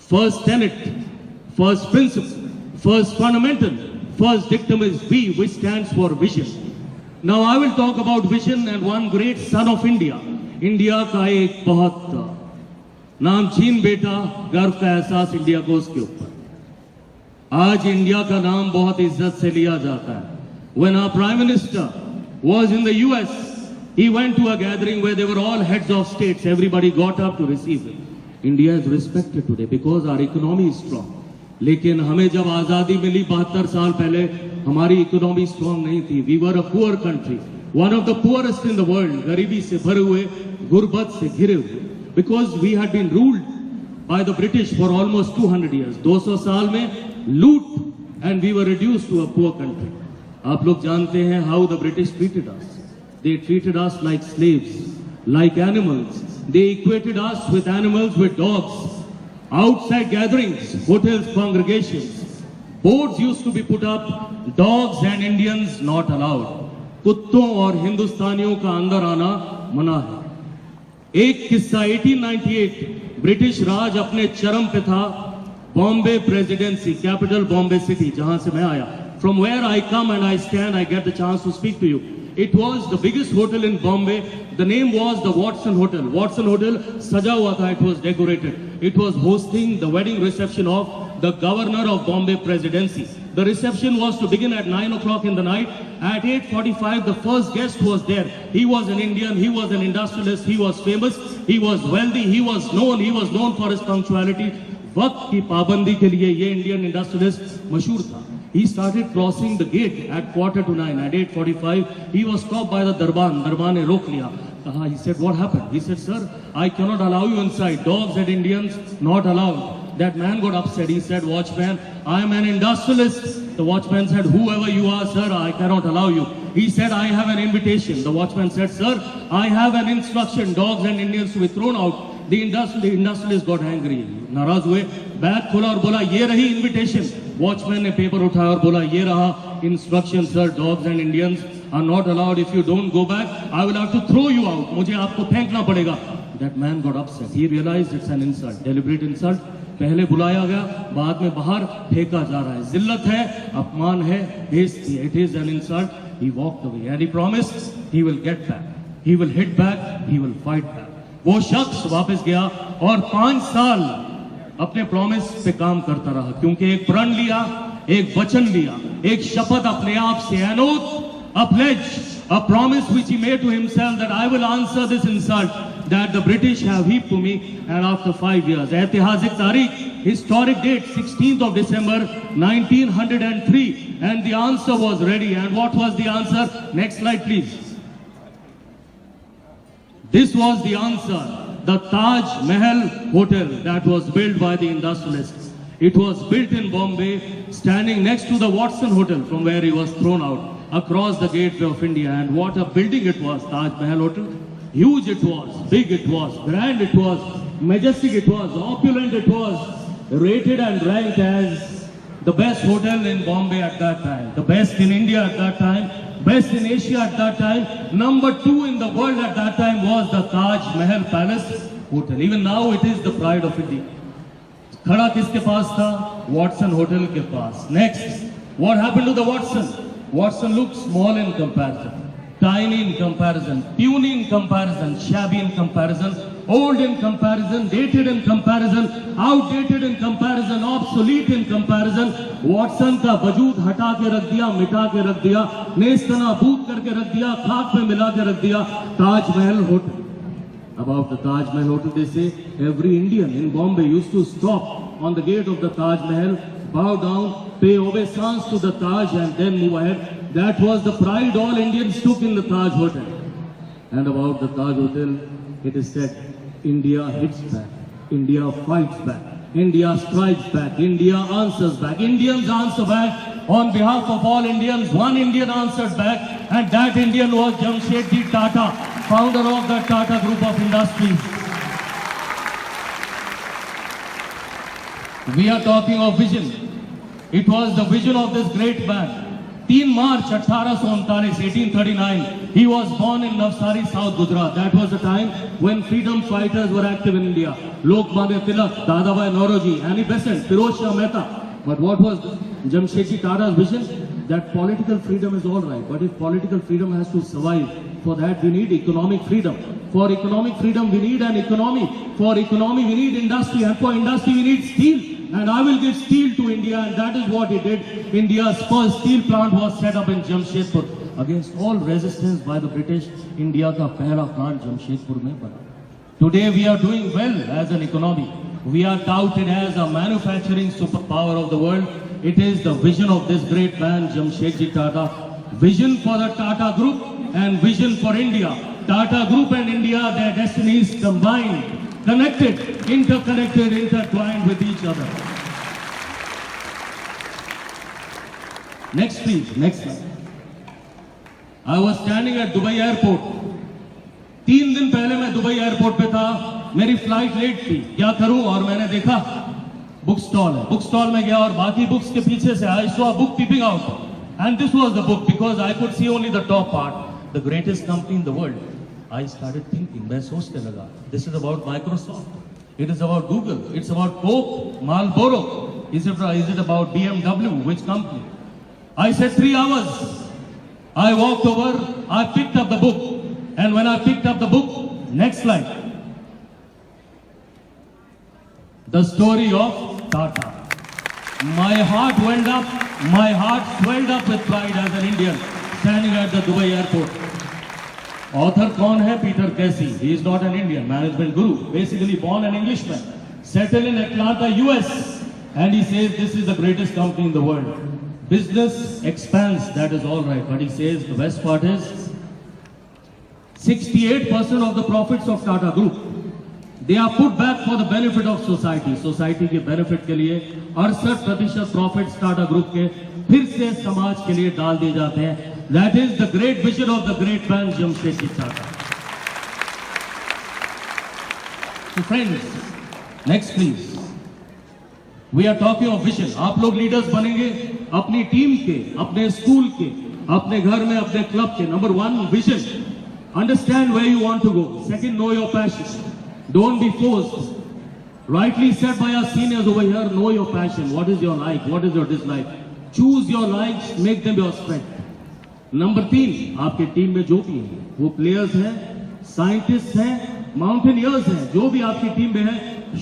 First tenet, first principle, first fundamental, first dictum is V, which stands for vision. Now I will talk about vision and one great son of India. India का एक बहुत नामचीन बेटा, गर्व का एहसास India को उसके ऊपर। आज इंडिया का नाम बहुत इज्जत से लिया जाता है। When our Prime Minister was in the US, he went to a gathering where they were all heads of states. Everybody got up to receive him. India is respected today because our economy is strong. लेकिन हमें जब आजादी मिली 72 साल पहले, हमारी economy strong नहीं थी. We were a poor country, one of the poorest in the world. गरीबी से भरे हुए, गुर्बत से घिरे हुए. Because we had been ruled by the British for almost 200 years. 200 साल में लूट, and we were reduced to a poor country. आप लोग जानते हैं how the British treated us. They treated us like slaves, like animals. They equated us with animals, with dogs. Outside gatherings, hotels, congregations, boards used to be put up, dogs and Indians not allowed. कुत्तों और हिंदुस्तानियों का अंदर आना मना है. एक किस्सा 1898 British राज अपने चरम पे था. Bombay presidency, capital Bombay city, जहां से मैं आया. From where I come and I stand, I get the chance to speak to you. It was the biggest hotel in Bombay. The name was the Watson Hotel. Watson Hotel saja hua tha, it was decorated. It was hosting the wedding reception of the governor of Bombay presidency. The reception was to begin at 9 o'clock in the night. At 8:45, the first guest was there. He was an Indian, he was an industrialist, he was famous, he was wealthy, he was known for his punctuality. वक्त की पाबंदी के लिए ये Indian industrialist मशहूर था. He started crossing the gate at 8:45. At 8:45, he was stopped by the Darban. Darban ने रोक लिया. He said, what happened? He said, sir, I cannot allow you inside. Dogs and Indians not allowed. That man got upset. He said, watchman, I am an industrialist. The watchman said, whoever you are, sir, I cannot allow you. He said, I have an invitation. The watchman said, sir, I have an instruction. Dogs and Indians to be thrown out. The industrialist got angry. नाराज हुए, bag खोला और बोला ये रही invitation. Watchman ने paper उठाया और बोला ये रहा instruction sir, dogs and Indians are not allowed. If you don't go back I will have to throw you out. मुझे आपको फेंकना पड़ेगा. That man got upset. He realised it's an insult, deliberate insult. पहले बुलाया गया, बाद में बाहर फेंका जा रहा है. जिल्लत है, अपमान है, बेइज्जती है. It is an insult. He walked away and he promised he will get back, he will hit back, he will fight back. वो शख्स वापस गया और 5 साल अपने प्रॉमिस पे काम करता रहा, क्योंकि एक प्रण लिया, एक वचन लिया, एक शपथ अपने आप से, an oath, a pledge, a promise which he made to himself that I will answer this insult that the British have heaped to me. And after 5 years, ऐतिहासिक तारीख, historic date, 16th of December 1903, and the answer was ready. And what was the answer? Next slide, please. This was the answer. The Taj Mahal Hotel that was built by the industrialists. It was built in Bombay, standing next to the Watson Hotel from where he was thrown out, across the gateway of India. And what a building it was, Taj Mahal Hotel. Huge it was, big it was, grand it was, majestic it was, opulent it was, rated and ranked as the best hotel in Bombay at that time, the best in India at that time, best in Asia at that time. Number 2 in the world at that time was the Taj Mahal Palace Hotel. Even now it is the pride of India. खड़ा किसके पास था? Watson Hotel के पास. Next, what happened to the Watson? Watson looked small in comparison, tiny in comparison, puny in comparison, shabby in comparison, old in comparison, dated in comparison, outdated in comparison, obsolete in comparison. Watson का वजूद हटा के रख दिया, मिटा के रख दिया, नेस्तनाबूद करके रख दिया, खाक में मिला के रख दिया. Taj Mahal hotel. About the Taj Mahal Hotel, they say every Indian in Bombay used to stop on the gate of the Taj Mahal, bow down, pay obeisance to the Taj, and then move ahead. That was the pride all Indians took in the Taj Hotel. And about the Taj Hotel, it is said, India hits back, India fights back, India strikes back, India answers back. Indians answer back on behalf of all Indians. One Indian answered back, and that Indian was Jamshedji Tata, founder of the Tata Group of Industries. We are talking of vision. It was the vision of this great man. 3 March 1839, he was born in Navsari, South Gujarat. That was the time when freedom fighters were active in India. Lokmanya Tilak, Dadabhai Naoroji, Annie Besant, Firoz Shah Mehta. But what was Jamshedji Tata's vision? That political freedom is all right, but if political freedom has to survive, for that we need economic freedom. For economic freedom we need an economy. For economy we need industry, and for industry we need steel. And I will give steel to India, and that is what he did. India's first steel plant was set up in Jamshedpur. Against all resistance by the British, India का पहला plant Jamshedpur में बना. Today we are doing well as an economy. We are touted as a manufacturing superpower of the world. It is the vision of this great man, Jamshedji Tata. Vision for the Tata Group and vision for India. Tata Group and India, their destinies combined, connected, interconnected, intertwined with each other. Next please, next slide. I was standing at Dubai airport. 3 दिन पहले मैं Dubai airport पे था, मेरी flight late थी, क्या करूं? और मैंने देखा बुक स्टॉल है, बुक स्टॉल में गया और बाकी बुक्स के पीछे से I saw book peeping out and this was the book because I could see only the top part, the greatest company in the world. I started thinking, मैं सोचने लगा, this is about Microsoft, it is about Google, it's about Coke, Marlboro, is it about BMW, which company? I said 3 hours. I walked over, I picked up the book, and when I picked up the book, next slide, the story of Tata. My heart went up, my heart swelled up with pride as an Indian standing at the Dubai airport. Author कौन है? Peter Casey. He is not an Indian, management guru, basically born an Englishman, settled in Atlanta, US, and he says this is the greatest company in the world. Business expands, that is all right, but he says the best part is 68% of the profits of Tata Group, they are put back for the benefit of society. Society के benefit के लिए 68% profits Tata Group के फिर से समाज के लिए डाल दिए जाते हैं. That is the great vision of the great man Jamshedji Tata. So friends, next please. We are talking of vision. आप लोग लीडर्स बनेंगे अपनी टीम के, अपने स्कूल के, अपने घर में, अपने क्लब के. Number 1, vision. Understand where you want to go. Second, know your passion. Don't be forced. Rightly said by our seniors over here, know your passion. What is your like? What is your dislike? Choose your likes, make them your strength. Number 3, आपके team में जो भी हैं, वो players हैं, scientist हैं, mountaineers हैं, जो भी आपकी टीम में है,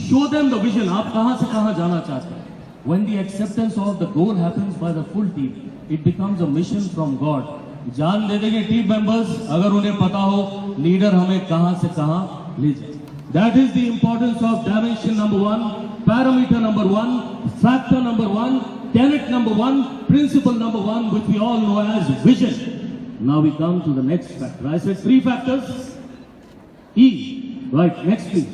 show them the vision. आप कहां से कहां जाना चाहते हैं. When the acceptance of the goal happens by the full team, it becomes a mission from God. जान दे देंगे टीम मेंबर्स अगर उन्हें पता हो लीडर हमें कहां से कहां ले जाए. That is the importance of dimension number 1, parameter number 1, factor number 1, tenet number 1, principle number 1, which we all know as vision. Now we come to the next factor. I said 3 factors. E. Right, next please.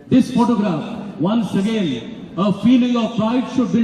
This photograph, once again, a feeling of pride should build up.